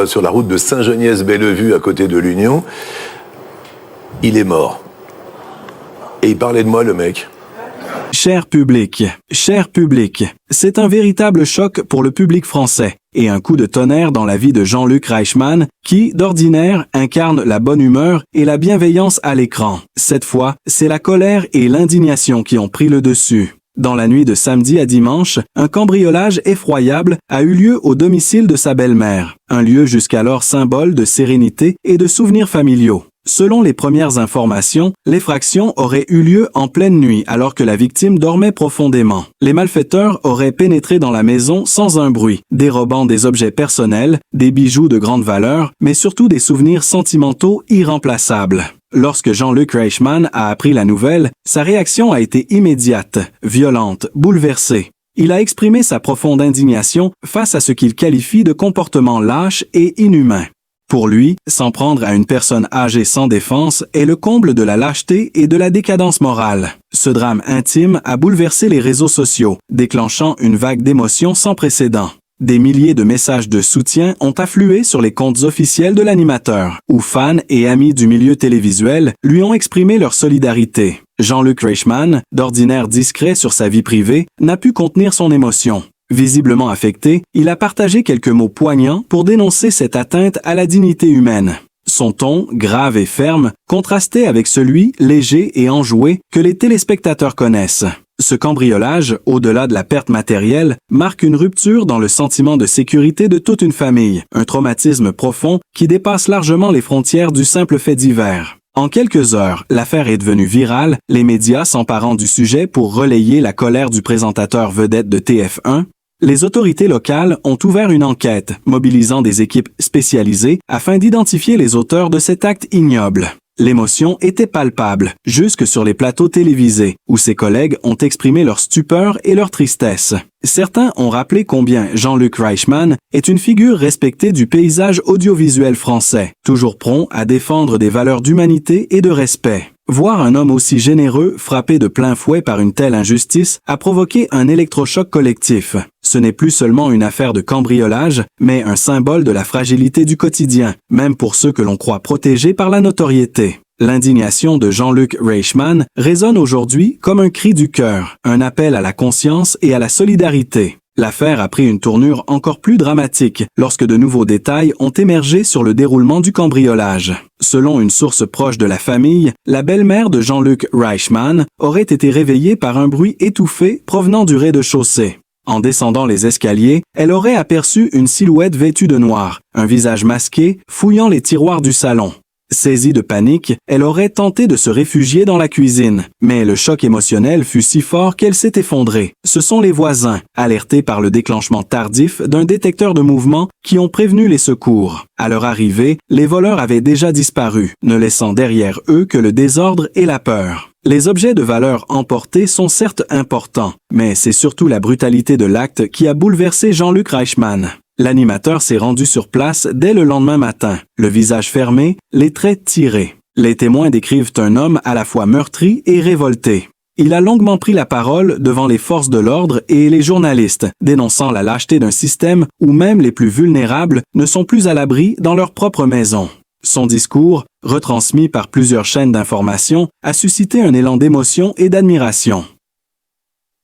sur la route de Saint-Geniès-Bellevue à côté de l'Union. Il est mort. Et il parlait de moi, le mec. Cher public, c'est un véritable choc pour le public français et un coup de tonnerre dans la vie de Jean-Luc Reichmann qui, d'ordinaire, incarne la bonne humeur et la bienveillance à l'écran. Cette fois, c'est la colère et l'indignation qui ont pris le dessus. Dans la nuit de samedi à dimanche, un cambriolage effroyable a eu lieu au domicile de sa belle-mère, un lieu jusqu'alors symbole de sérénité et de souvenirs familiaux. Selon les premières informations, l'effraction aurait eu lieu en pleine nuit alors que la victime dormait profondément. Les malfaiteurs auraient pénétré dans la maison sans un bruit, dérobant des objets personnels, des bijoux de grande valeur, mais surtout des souvenirs sentimentaux irremplaçables. Lorsque Jean-Luc Reichmann a appris la nouvelle, sa réaction a été immédiate, violente, bouleversée. Il a exprimé sa profonde indignation face à ce qu'il qualifie de comportement lâche et inhumain. Pour lui, s'en prendre à une personne âgée sans défense est le comble de la lâcheté et de la décadence morale. Ce drame intime a bouleversé les réseaux sociaux, déclenchant une vague d'émotions sans précédent. Des milliers de messages de soutien ont afflué sur les comptes officiels de l'animateur, où fans et amis du milieu télévisuel lui ont exprimé leur solidarité. Jean-Luc Reichmann, d'ordinaire discret sur sa vie privée, n'a pu contenir son émotion. Visiblement affecté, il a partagé quelques mots poignants pour dénoncer cette atteinte à la dignité humaine. Son ton, grave et ferme, contrastait avec celui, léger et enjoué, que les téléspectateurs connaissent. Ce cambriolage, au-delà de la perte matérielle, marque une rupture dans le sentiment de sécurité de toute une famille, un traumatisme profond qui dépasse largement les frontières du simple fait divers. En quelques heures, l'affaire est devenue virale, les médias s'emparant du sujet pour relayer la colère du présentateur vedette de TF1. Les autorités locales ont ouvert une enquête, mobilisant des équipes spécialisées afin d'identifier les auteurs de cet acte ignoble. L'émotion était palpable, jusque sur les plateaux télévisés, où ses collègues ont exprimé leur stupeur et leur tristesse. Certains ont rappelé combien Jean-Luc Reichmann est une figure respectée du paysage audiovisuel français, toujours prompt à défendre des valeurs d'humanité et de respect. Voir un homme aussi généreux frappé de plein fouet par une telle injustice a provoqué un électrochoc collectif. Ce n'est plus seulement une affaire de cambriolage, mais un symbole de la fragilité du quotidien, même pour ceux que l'on croit protégés par la notoriété. L'indignation de Jean-Luc Reichmann résonne aujourd'hui comme un cri du cœur, un appel à la conscience et à la solidarité. L'affaire a pris une tournure encore plus dramatique lorsque de nouveaux détails ont émergé sur le déroulement du cambriolage. Selon une source proche de la famille, la belle-mère de Jean-Luc Reichmann aurait été réveillée par un bruit étouffé provenant du rez-de-chaussée. En descendant les escaliers, elle aurait aperçu une silhouette vêtue de noir, un visage masqué, fouillant les tiroirs du salon. Saisie de panique, elle aurait tenté de se réfugier dans la cuisine, mais le choc émotionnel fut si fort qu'elle s'est effondrée. Ce sont les voisins, alertés par le déclenchement tardif d'un détecteur de mouvement, qui ont prévenu les secours. À leur arrivée, les voleurs avaient déjà disparu, ne laissant derrière eux que le désordre et la peur. Les objets de valeur emportés sont certes importants, mais c'est surtout la brutalité de l'acte qui a bouleversé Jean-Luc Reichmann. L'animateur s'est rendu sur place dès le lendemain matin, le visage fermé, les traits tirés. Les témoins décrivent un homme à la fois meurtri et révolté. Il a longuement pris la parole devant les forces de l'ordre et les journalistes, dénonçant la lâcheté d'un système où même les plus vulnérables ne sont plus à l'abri dans leur propre maison. Son discours, retransmis par plusieurs chaînes d'information, a suscité un élan d'émotion et d'admiration.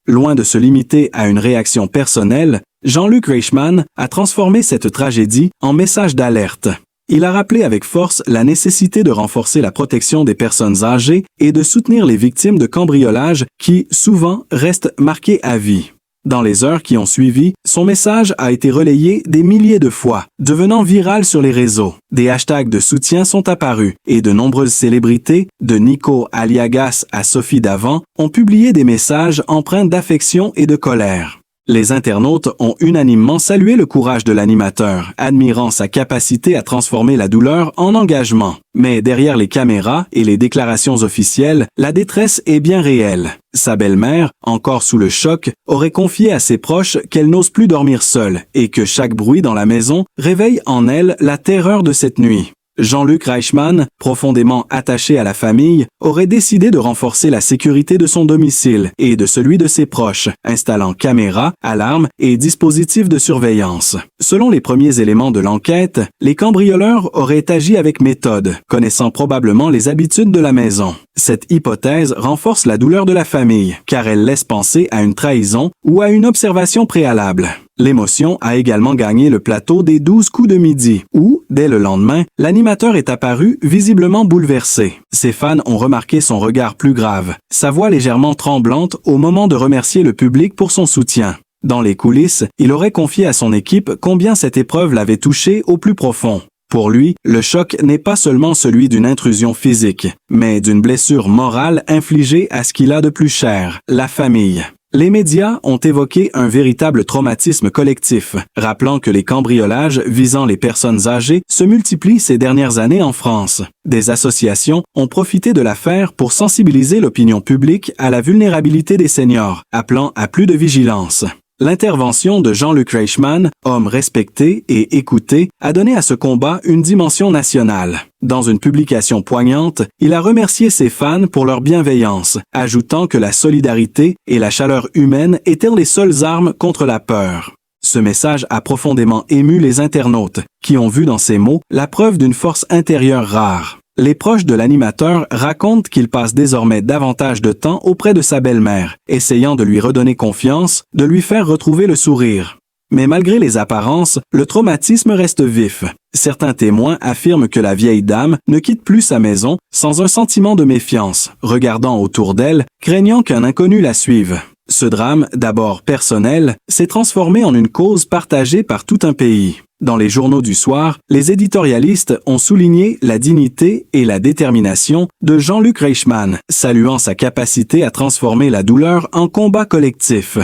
Loin de se limiter à une réaction personnelle, Jean-Luc Reichmann a transformé cette tragédie en message d'alerte. Il a rappelé avec force la nécessité de renforcer la protection des personnes âgées et de soutenir les victimes de cambriolage qui, souvent, restent marquées à vie. Dans les heures qui ont suivi, son message a été relayé des milliers de fois, devenant viral sur les réseaux. Des hashtags de soutien sont apparus et de nombreuses célébrités, de Nico Aliagas à Sophie Davant, ont publié des messages empreints d'affection et de colère. Les internautes ont unanimement salué le courage de l'animateur, admirant sa capacité à transformer la douleur en engagement. Mais derrière les caméras et les déclarations officielles, la détresse est bien réelle. Sa belle-mère, encore sous le choc, aurait confié à ses proches qu'elle n'ose plus dormir seule et que chaque bruit dans la maison réveille en elle la terreur de cette nuit. Jean-Luc Reichmann, profondément attaché à la famille, aurait décidé de renforcer la sécurité de son domicile et de celui de ses proches, installant caméras, alarmes et dispositifs de surveillance. Selon les premiers éléments de l'enquête, les cambrioleurs auraient agi avec méthode, connaissant probablement les habitudes de la maison. Cette hypothèse renforce la douleur de la famille, car elle laisse penser à une trahison ou à une observation préalable. L'émotion a également gagné le plateau des 12 coups de midi, où, dès le lendemain, l'animateur est apparu visiblement bouleversé. Ses fans ont remarqué son regard plus grave, sa voix légèrement tremblante au moment de remercier le public pour son soutien. Dans les coulisses, il aurait confié à son équipe combien cette épreuve l'avait touché au plus profond. Pour lui, le choc n'est pas seulement celui d'une intrusion physique, mais d'une blessure morale infligée à ce qu'il a de plus cher, la famille. Les médias ont évoqué un véritable traumatisme collectif, rappelant que les cambriolages visant les personnes âgées se multiplient ces dernières années en France. Des associations ont profité de l'affaire pour sensibiliser l'opinion publique à la vulnérabilité des seniors, appelant à plus de vigilance. L'intervention de Jean-Luc Reichmann, homme respecté et écouté, a donné à ce combat une dimension nationale. Dans une publication poignante, il a remercié ses fans pour leur bienveillance, ajoutant que la solidarité et la chaleur humaine étaient les seules armes contre la peur. Ce message a profondément ému les internautes, qui ont vu dans ces mots la preuve d'une force intérieure rare. Les proches de l'animateur racontent qu'il passe désormais davantage de temps auprès de sa belle-mère, essayant de lui redonner confiance, de lui faire retrouver le sourire. Mais malgré les apparences, le traumatisme reste vif. Certains témoins affirment que la vieille dame ne quitte plus sa maison sans un sentiment de méfiance, regardant autour d'elle, craignant qu'un inconnu la suive. Ce drame, d'abord personnel, s'est transformé en une cause partagée par tout un pays. Dans les journaux du soir, les éditorialistes ont souligné la dignité et la détermination de Jean-Luc Reichmann, saluant sa capacité à transformer la douleur en combat collectif.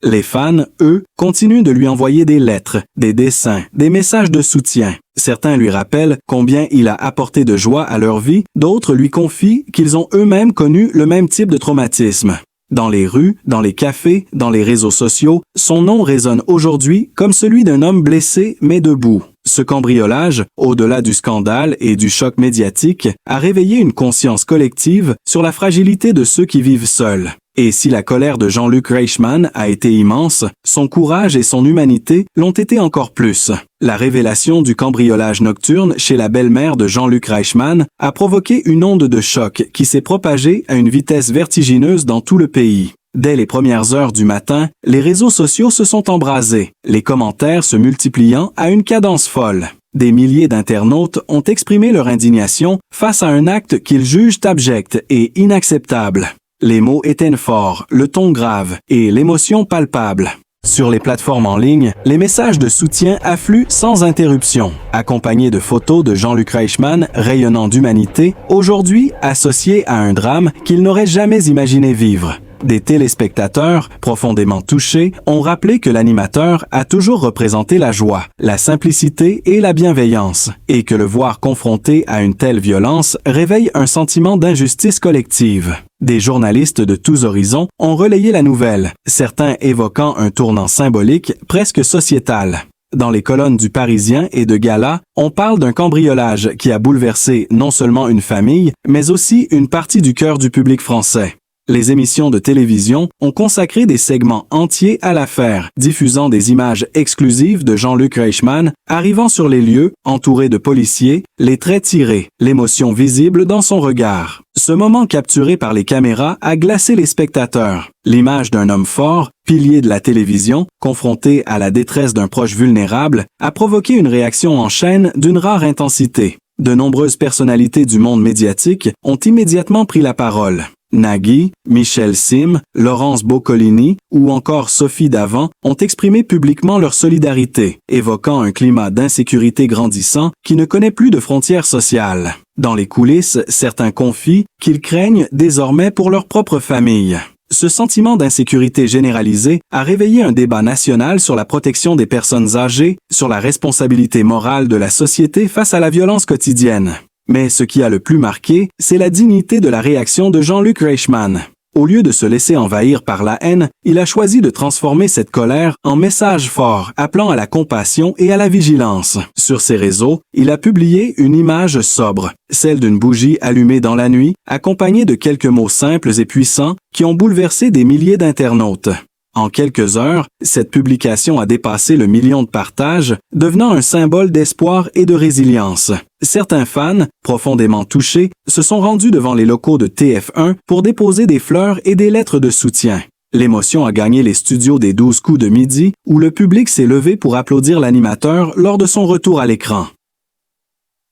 Les fans, eux, continuent de lui envoyer des lettres, des dessins, des messages de soutien. Certains lui rappellent combien il a apporté de joie à leur vie, d'autres lui confient qu'ils ont eux-mêmes connu le même type de traumatisme. Dans les rues, dans les cafés, dans les réseaux sociaux, son nom résonne aujourd'hui comme celui d'un homme blessé mais debout. Ce cambriolage, au-delà du scandale et du choc médiatique, a réveillé une conscience collective sur la fragilité de ceux qui vivent seuls. Et si la colère de Jean-Luc Reichmann a été immense, son courage et son humanité l'ont été encore plus. La révélation du cambriolage nocturne chez la belle-mère de Jean-Luc Reichmann a provoqué une onde de choc qui s'est propagée à une vitesse vertigineuse dans tout le pays. Dès les premières heures du matin, les réseaux sociaux se sont embrasés, les commentaires se multipliant à une cadence folle. Des milliers d'internautes ont exprimé leur indignation face à un acte qu'ils jugent abject et inacceptable. Les mots étaient forts, le ton grave et l'émotion palpable. Sur les plateformes en ligne, les messages de soutien affluent sans interruption, accompagnés de photos de Jean-Luc Reichmann rayonnant d'humanité, aujourd'hui associé à un drame qu'il n'aurait jamais imaginé vivre. Des téléspectateurs, profondément touchés, ont rappelé que l'animateur a toujours représenté la joie, la simplicité et la bienveillance, et que le voir confronté à une telle violence réveille un sentiment d'injustice collective. Des journalistes de tous horizons ont relayé la nouvelle, certains évoquant un tournant symbolique presque sociétal. Dans les colonnes du Parisien et de Gala, on parle d'un cambriolage qui a bouleversé non seulement une famille, mais aussi une partie du cœur du public français. Les émissions de télévision ont consacré des segments entiers à l'affaire, diffusant des images exclusives de Jean-Luc Reichmann, arrivant sur les lieux, entouré de policiers, les traits tirés, l'émotion visible dans son regard. Ce moment capturé par les caméras a glacé les spectateurs. L'image d'un homme fort, pilier de la télévision, confronté à la détresse d'un proche vulnérable, a provoqué une réaction en chaîne d'une rare intensité. De nombreuses personnalités du monde médiatique ont immédiatement pris la parole. Nagui, Michel Sim, Laurence Boccolini ou encore Sophie Davant ont exprimé publiquement leur solidarité, évoquant un climat d'insécurité grandissant qui ne connaît plus de frontières sociales. Dans les coulisses, certains confient qu'ils craignent désormais pour leur propre famille. Ce sentiment d'insécurité généralisée a réveillé un débat national sur la protection des personnes âgées, sur la responsabilité morale de la société face à la violence quotidienne. Mais ce qui a le plus marqué, c'est la dignité de la réaction de Jean-Luc Reichmann. Au lieu de se laisser envahir par la haine, il a choisi de transformer cette colère en message fort, appelant à la compassion et à la vigilance. Sur ses réseaux, il a publié une image sobre, celle d'une bougie allumée dans la nuit, accompagnée de quelques mots simples et puissants qui ont bouleversé des milliers d'internautes. En quelques heures, cette publication a dépassé le million de partages, devenant un symbole d'espoir et de résilience. Certains fans, profondément touchés, se sont rendus devant les locaux de TF1 pour déposer des fleurs et des lettres de soutien. L'émotion a gagné les studios des 12 coups de midi, où le public s'est levé pour applaudir l'animateur lors de son retour à l'écran.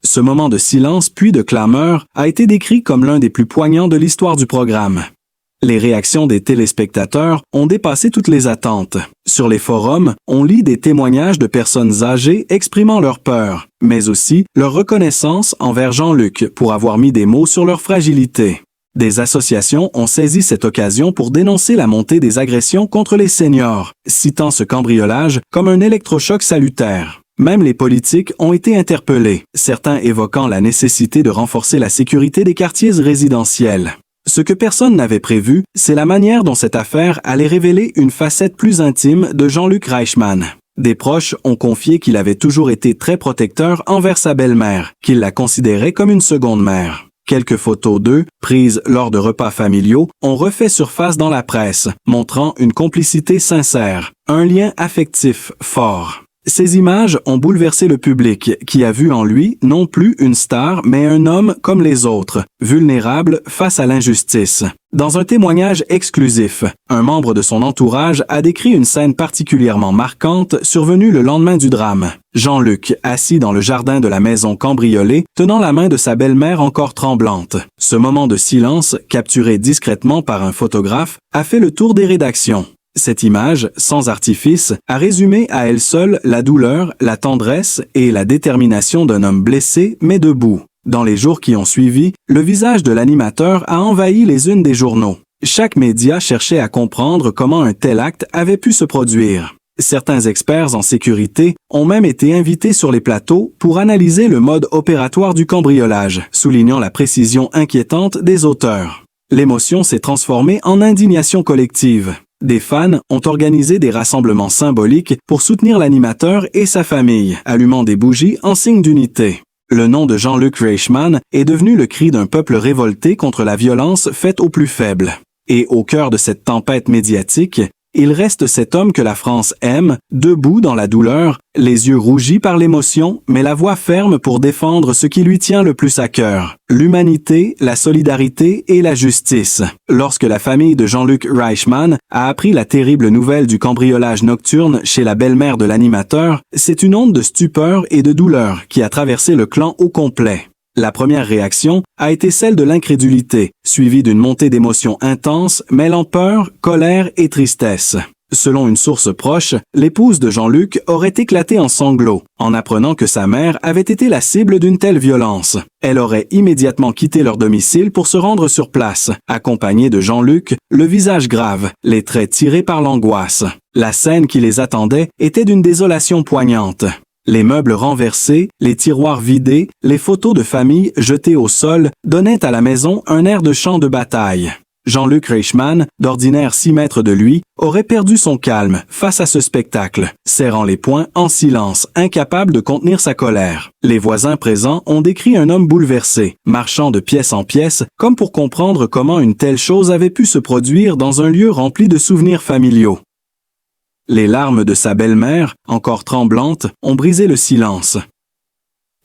Ce moment de silence puis de clameur a été décrit comme l'un des plus poignants de l'histoire du programme. Les réactions des téléspectateurs ont dépassé toutes les attentes. Sur les forums, on lit des témoignages de personnes âgées exprimant leur peur, mais aussi leur reconnaissance envers Jean-Luc pour avoir mis des mots sur leur fragilité. Des associations ont saisi cette occasion pour dénoncer la montée des agressions contre les seniors, citant ce cambriolage comme un électrochoc salutaire. Même les politiques ont été interpellés, certains évoquant la nécessité de renforcer la sécurité des quartiers résidentiels. Ce que personne n'avait prévu, c'est la manière dont cette affaire allait révéler une facette plus intime de Jean-Luc Reichmann. Des proches ont confié qu'il avait toujours été très protecteur envers sa belle-mère, qu'il la considérait comme une seconde mère. Quelques photos d'eux, prises lors de repas familiaux, ont refait surface dans la presse, montrant une complicité sincère, un lien affectif fort. Ces images ont bouleversé le public, qui a vu en lui non plus une star, mais un homme comme les autres, vulnérable face à l'injustice. Dans un témoignage exclusif, un membre de son entourage a décrit une scène particulièrement marquante survenue le lendemain du drame. Jean-Luc, assis dans le jardin de la maison cambriolée, tenant la main de sa belle-mère encore tremblante. Ce moment de silence, capturé discrètement par un photographe, a fait le tour des rédactions. Cette image, sans artifice, a résumé à elle seule la douleur, la tendresse et la détermination d'un homme blessé mais debout. Dans les jours qui ont suivi, le visage de l'animateur a envahi les unes des journaux. Chaque média cherchait à comprendre comment un tel acte avait pu se produire. Certains experts en sécurité ont même été invités sur les plateaux pour analyser le mode opératoire du cambriolage, soulignant la précision inquiétante des auteurs. L'émotion s'est transformée en indignation collective. Des fans ont organisé des rassemblements symboliques pour soutenir l'animateur et sa famille, allumant des bougies en signe d'unité. Le nom de Jean-Luc Reichmann est devenu le cri d'un peuple révolté contre la violence faite aux plus faibles. Et au cœur de cette tempête médiatique, il reste cet homme que la France aime, debout dans la douleur, les yeux rougis par l'émotion, mais la voix ferme pour défendre ce qui lui tient le plus à cœur, l'humanité, la solidarité et la justice. Lorsque la famille de Jean-Luc Reichmann a appris la terrible nouvelle du cambriolage nocturne chez la belle-mère de l'animateur, c'est une onde de stupeur et de douleur qui a traversé le clan au complet. La première réaction a été celle de l'incrédulité, suivie d'une montée d'émotions intenses mêlant peur, colère et tristesse. Selon une source proche, l'épouse de Jean-Luc aurait éclaté en sanglots en apprenant que sa mère avait été la cible d'une telle violence. Elle aurait immédiatement quitté leur domicile pour se rendre sur place, accompagnée de Jean-Luc, le visage grave, les traits tirés par l'angoisse. La scène qui les attendait était d'une désolation poignante. Les meubles renversés, les tiroirs vidés, les photos de famille jetées au sol donnaient à la maison un air de champ de bataille. Jean-Luc Reichmann, d'ordinaire 6 mètres de lui, aurait perdu son calme face à ce spectacle, serrant les poings en silence, incapable de contenir sa colère. Les voisins présents ont décrit un homme bouleversé, marchant de pièce en pièce, comme pour comprendre comment une telle chose avait pu se produire dans un lieu rempli de souvenirs familiaux. Les larmes de sa belle-mère, encore tremblantes, ont brisé le silence.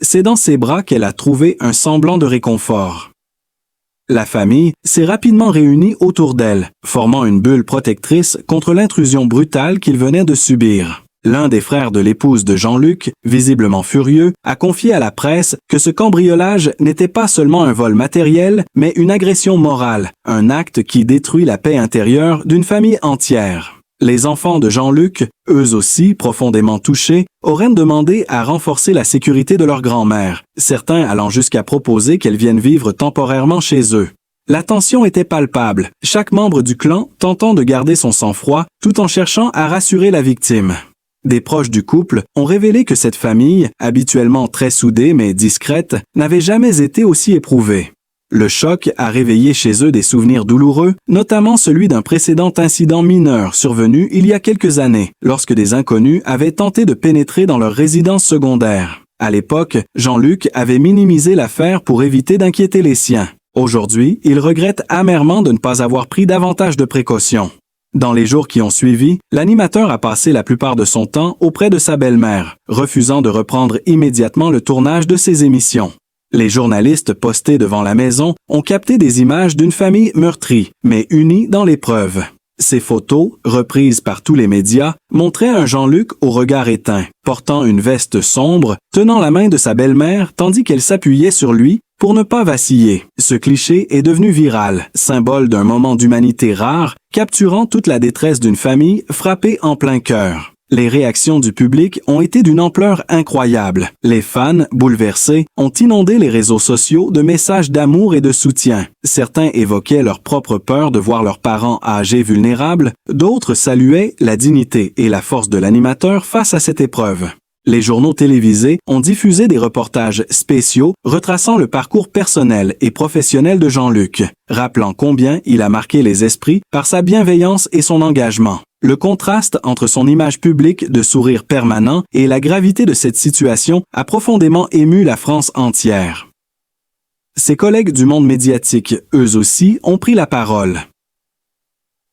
C'est dans ses bras qu'elle a trouvé un semblant de réconfort. La famille s'est rapidement réunie autour d'elle, formant une bulle protectrice contre l'intrusion brutale qu'il venait de subir. L'un des frères de l'épouse de Jean-Luc, visiblement furieux, a confié à la presse que ce cambriolage n'était pas seulement un vol matériel, mais une agression morale, un acte qui détruit la paix intérieure d'une famille entière. Les enfants de Jean-Luc, eux aussi profondément touchés, auraient demandé à renforcer la sécurité de leur grand-mère, certains allant jusqu'à proposer qu'elle vienne vivre temporairement chez eux. La tension était palpable, chaque membre du clan tentant de garder son sang-froid tout en cherchant à rassurer la victime. Des proches du couple ont révélé que cette famille, habituellement très soudée mais discrète, n'avait jamais été aussi éprouvée. Le choc a réveillé chez eux des souvenirs douloureux, notamment celui d'un précédent incident mineur survenu il y a quelques années, lorsque des inconnus avaient tenté de pénétrer dans leur résidence secondaire. À l'époque, Jean-Luc avait minimisé l'affaire pour éviter d'inquiéter les siens. Aujourd'hui, il regrette amèrement de ne pas avoir pris davantage de précautions. Dans les jours qui ont suivi, l'animateur a passé la plupart de son temps auprès de sa belle-mère, refusant de reprendre immédiatement le tournage de ses émissions. Les journalistes postés devant la maison ont capté des images d'une famille meurtrie, mais unie dans l'épreuve. Ces photos, reprises par tous les médias, montraient un Jean-Luc au regard éteint, portant une veste sombre, tenant la main de sa belle-mère tandis qu'elle s'appuyait sur lui pour ne pas vaciller. Ce cliché est devenu viral, symbole d'un moment d'humanité rare, capturant toute la détresse d'une famille frappée en plein cœur. Les réactions du public ont été d'une ampleur incroyable. Les fans, bouleversés, ont inondé les réseaux sociaux de messages d'amour et de soutien. Certains évoquaient leur propre peur de voir leurs parents âgés vulnérables, d'autres saluaient la dignité et la force de l'animateur face à cette épreuve. Les journaux télévisés ont diffusé des reportages spéciaux retraçant le parcours personnel et professionnel de Jean-Luc, rappelant combien il a marqué les esprits par sa bienveillance et son engagement. Le contraste entre son image publique de sourire permanent et la gravité de cette situation a profondément ému la France entière. Ses collègues du monde médiatique, eux aussi, ont pris la parole.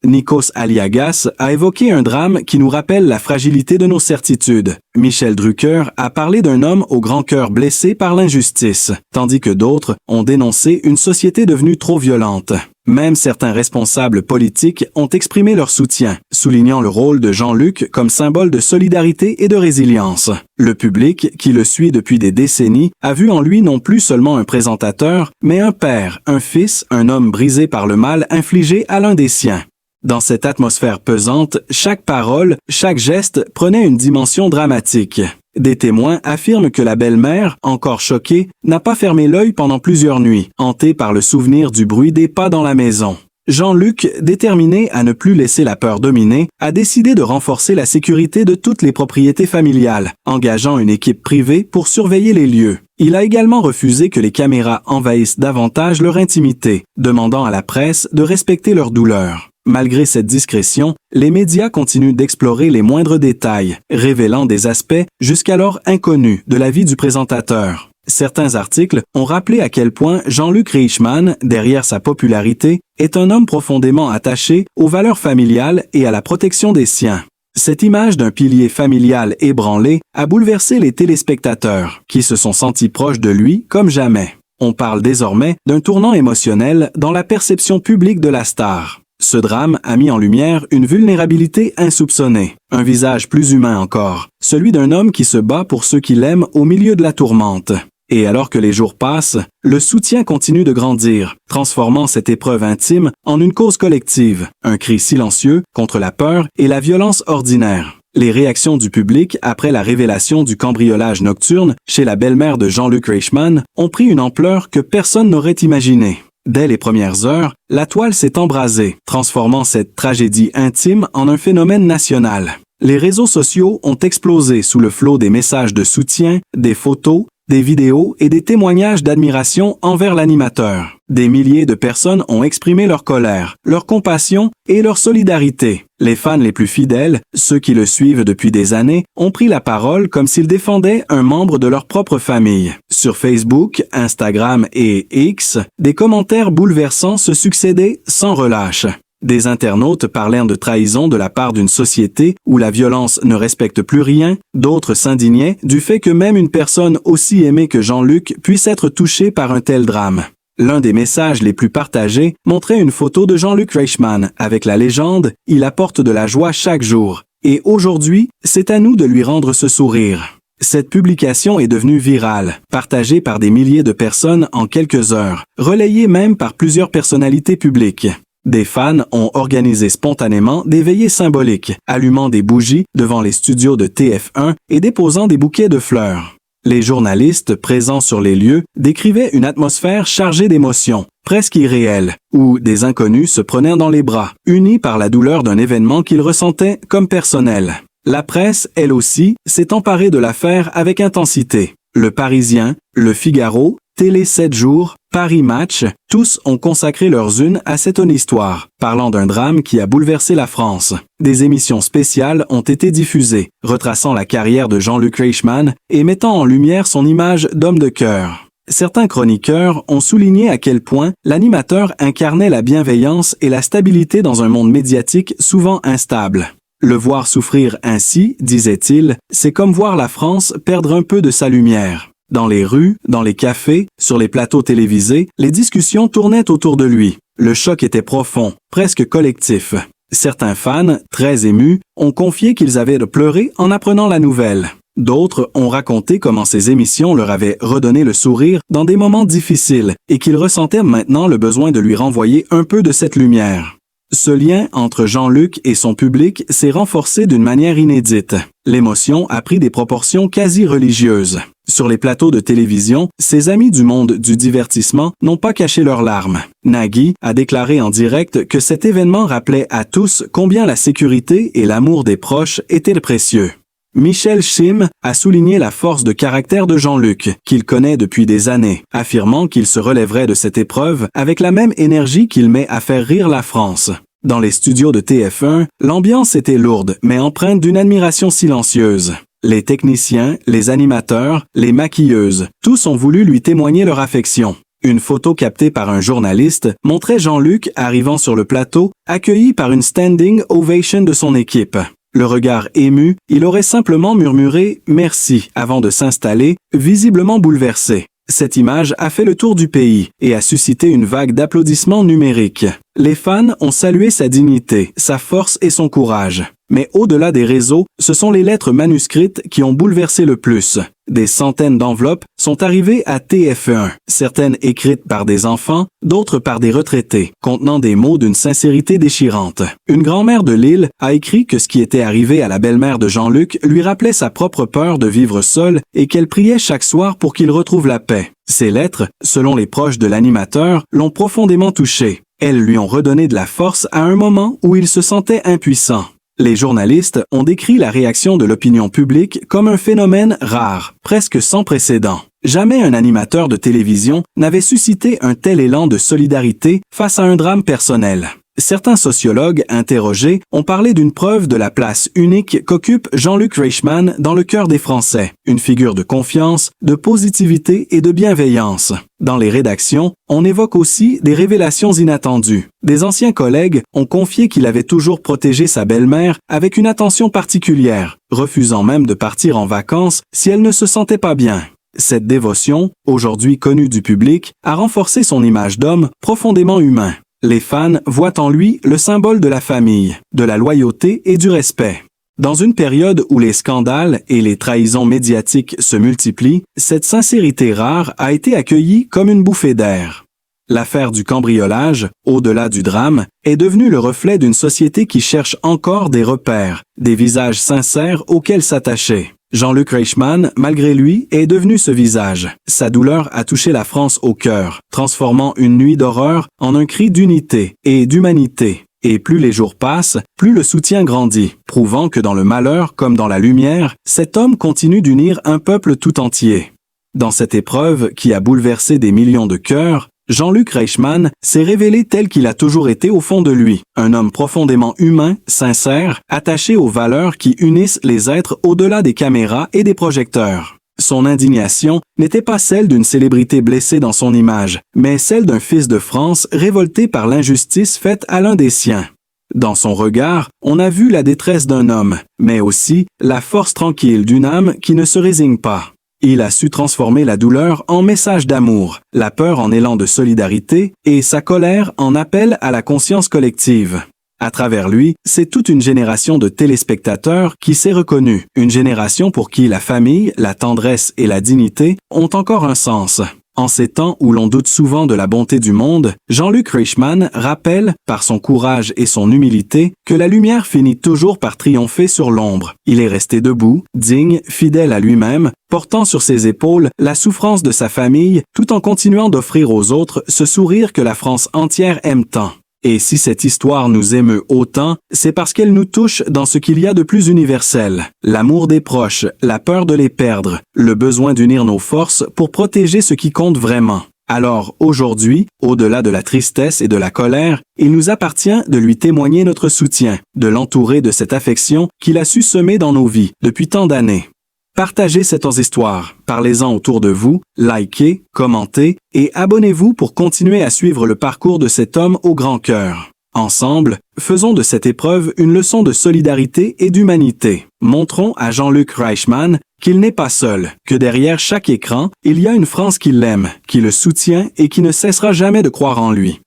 Nikos Aliagas a évoqué un drame qui nous rappelle la fragilité de nos certitudes. Michel Drucker a parlé d'un homme au grand cœur blessé par l'injustice, tandis que d'autres ont dénoncé une société devenue trop violente. Même certains responsables politiques ont exprimé leur soutien, soulignant le rôle de Jean-Luc comme symbole de solidarité et de résilience. Le public, qui le suit depuis des décennies, a vu en lui non plus seulement un présentateur, mais un père, un fils, un homme brisé par le mal infligé à l'un des siens. Dans cette atmosphère pesante, chaque parole, chaque geste prenait une dimension dramatique. Des témoins affirment que la belle-mère, encore choquée, n'a pas fermé l'œil pendant plusieurs nuits, hantée par le souvenir du bruit des pas dans la maison. Jean-Luc, déterminé à ne plus laisser la peur dominer, a décidé de renforcer la sécurité de toutes les propriétés familiales, engageant une équipe privée pour surveiller les lieux. Il a également refusé que les caméras envahissent davantage leur intimité, demandant à la presse de respecter leur douleur. Malgré cette discrétion, les médias continuent d'explorer les moindres détails, révélant des aspects jusqu'alors inconnus de la vie du présentateur. Certains articles ont rappelé à quel point Jean-Luc Reichmann, derrière sa popularité, est un homme profondément attaché aux valeurs familiales et à la protection des siens. Cette image d'un pilier familial ébranlé a bouleversé les téléspectateurs, qui se sont sentis proches de lui comme jamais. On parle désormais d'un tournant émotionnel dans la perception publique de la star. Ce drame a mis en lumière une vulnérabilité insoupçonnée, un visage plus humain encore, celui d'un homme qui se bat pour ceux qui l'aiment au milieu de la tourmente. Et alors que les jours passent, le soutien continue de grandir, transformant cette épreuve intime en une cause collective, un cri silencieux contre la peur et la violence ordinaire. Les réactions du public après la révélation du cambriolage nocturne chez la belle-mère de Jean-Luc Reichmann ont pris une ampleur que personne n'aurait imaginée. Dès les premières heures, la toile s'est embrasée, transformant cette tragédie intime en un phénomène national. Les réseaux sociaux ont explosé sous le flot des messages de soutien, des photos, des vidéos et des témoignages d'admiration envers l'animateur. Des milliers de personnes ont exprimé leur colère, leur compassion et leur solidarité. Les fans les plus fidèles, ceux qui le suivent depuis des années, ont pris la parole comme s'ils défendaient un membre de leur propre famille. Sur Facebook, Instagram et X, des commentaires bouleversants se succédaient sans relâche. Des internautes parlèrent de trahison de la part d'une société où la violence ne respecte plus rien, d'autres s'indignaient du fait que même une personne aussi aimée que Jean-Luc puisse être touchée par un tel drame. L'un des messages les plus partagés montrait une photo de Jean-Luc Reichmann avec la légende « Il apporte de la joie chaque jour » et aujourd'hui, c'est à nous de lui rendre ce sourire. Cette publication est devenue virale, partagée par des milliers de personnes en quelques heures, relayée même par plusieurs personnalités publiques. Des fans ont organisé spontanément des veillées symboliques, allumant des bougies devant les studios de TF1 et déposant des bouquets de fleurs. Les journalistes présents sur les lieux décrivaient une atmosphère chargée d'émotions, presque irréelle, où des inconnus se prenaient dans les bras, unis par la douleur d'un événement qu'ils ressentaient comme personnel. La presse, elle aussi, s'est emparée de l'affaire avec intensité. Le Parisien, Le Figaro, Télé 7 jours, Paris Match, tous ont consacré leurs unes à cette histoire, parlant d'un drame qui a bouleversé la France. Des émissions spéciales ont été diffusées, retraçant la carrière de Jean-Luc Reichmann et mettant en lumière son image d'homme de cœur. Certains chroniqueurs ont souligné à quel point l'animateur incarnait la bienveillance et la stabilité dans un monde médiatique souvent instable. Le voir souffrir ainsi, disait-il, c'est comme voir la France perdre un peu de sa lumière. Dans les rues, dans les cafés, sur les plateaux télévisés, les discussions tournaient autour de lui. Le choc était profond, presque collectif. Certains fans, très émus, ont confié qu'ils avaient pleuré en apprenant la nouvelle. D'autres ont raconté comment ces émissions leur avaient redonné le sourire dans des moments difficiles et qu'ils ressentaient maintenant le besoin de lui renvoyer un peu de cette lumière. Ce lien entre Jean-Luc et son public s'est renforcé d'une manière inédite. L'émotion a pris des proportions quasi religieuses. Sur les plateaux de télévision, ses amis du monde du divertissement n'ont pas caché leurs larmes. Nagui a déclaré en direct que cet événement rappelait à tous combien la sécurité et l'amour des proches étaient précieux. Michel Schim a souligné la force de caractère de Jean-Luc, qu'il connaît depuis des années, affirmant qu'il se relèverait de cette épreuve avec la même énergie qu'il met à faire rire la France. Dans les studios de TF1, l'ambiance était lourde, mais empreinte d'une admiration silencieuse. Les techniciens, les animateurs, les maquilleuses, tous ont voulu lui témoigner leur affection. Une photo captée par un journaliste montrait Jean-Luc arrivant sur le plateau, accueilli par une standing ovation de son équipe. Le regard ému, il aurait simplement murmuré « merci » avant de s'installer, visiblement bouleversé. Cette image a fait le tour du pays et a suscité une vague d'applaudissements numériques. Les fans ont salué sa dignité, sa force et son courage. Mais au-delà des réseaux, ce sont les lettres manuscrites qui ont bouleversé le plus. Des centaines d'enveloppes sont arrivées à TF1, certaines écrites par des enfants, d'autres par des retraités, contenant des mots d'une sincérité déchirante. Une grand-mère de Lille a écrit que ce qui était arrivé à la belle-mère de Jean-Luc lui rappelait sa propre peur de vivre seule et qu'elle priait chaque soir pour qu'il retrouve la paix. Ces lettres, selon les proches de l'animateur, l'ont profondément touché. Elles lui ont redonné de la force à un moment où il se sentait impuissant. Les journalistes ont décrit la réaction de l'opinion publique comme un phénomène rare, presque sans précédent. Jamais un animateur de télévision n'avait suscité un tel élan de solidarité face à un drame personnel. Certains sociologues interrogés ont parlé d'une preuve de la place unique qu'occupe Jean-Luc Reichmann dans le cœur des Français, une figure de confiance, de positivité et de bienveillance. Dans les rédactions, on évoque aussi des révélations inattendues. Des anciens collègues ont confié qu'il avait toujours protégé sa belle-mère avec une attention particulière, refusant même de partir en vacances si elle ne se sentait pas bien. Cette dévotion, aujourd'hui connue du public, a renforcé son image d'homme profondément humain. Les fans voient en lui le symbole de la famille, de la loyauté et du respect. Dans une période où les scandales et les trahisons médiatiques se multiplient, cette sincérité rare a été accueillie comme une bouffée d'air. L'affaire du cambriolage, au-delà du drame, est devenue le reflet d'une société qui cherche encore des repères, des visages sincères auxquels s'attacher. Jean-Luc Reichmann, malgré lui, est devenu ce visage. Sa douleur a touché la France au cœur, transformant une nuit d'horreur en un cri d'unité et d'humanité. Et plus les jours passent, plus le soutien grandit, prouvant que dans le malheur comme dans la lumière, cet homme continue d'unir un peuple tout entier. Dans cette épreuve qui a bouleversé des millions de cœurs, Jean-Luc Reichmann s'est révélé tel qu'il a toujours été au fond de lui, un homme profondément humain, sincère, attaché aux valeurs qui unissent les êtres au-delà des caméras et des projecteurs. Son indignation n'était pas celle d'une célébrité blessée dans son image, mais celle d'un fils de France révolté par l'injustice faite à l'un des siens. Dans son regard, on a vu la détresse d'un homme, mais aussi la force tranquille d'une âme qui ne se résigne pas. Il a su transformer la douleur en message d'amour, la peur en élan de solidarité et sa colère en appel à la conscience collective. À travers lui, c'est toute une génération de téléspectateurs qui s'est reconnue, une génération pour qui la famille, la tendresse et la dignité ont encore un sens. En ces temps où l'on doute souvent de la bonté du monde, Jean-Luc Reichmann rappelle, par son courage et son humilité, que la lumière finit toujours par triompher sur l'ombre. Il est resté debout, digne, fidèle à lui-même, portant sur ses épaules la souffrance de sa famille, tout en continuant d'offrir aux autres ce sourire que la France entière aime tant. Et si cette histoire nous émeut autant, c'est parce qu'elle nous touche dans ce qu'il y a de plus universel. L'amour des proches, la peur de les perdre, le besoin d'unir nos forces pour protéger ce qui compte vraiment. Alors aujourd'hui, au-delà de la tristesse et de la colère, il nous appartient de lui témoigner notre soutien, de l'entourer de cette affection qu'il a su semer dans nos vies depuis tant d'années. Partagez cette histoire, parlez-en autour de vous, likez, commentez et abonnez-vous pour continuer à suivre le parcours de cet homme au grand cœur. Ensemble, faisons de cette épreuve une leçon de solidarité et d'humanité. Montrons à Jean-Luc Reichmann qu'il n'est pas seul, que derrière chaque écran, il y a une France qui l'aime, qui le soutient et qui ne cessera jamais de croire en lui.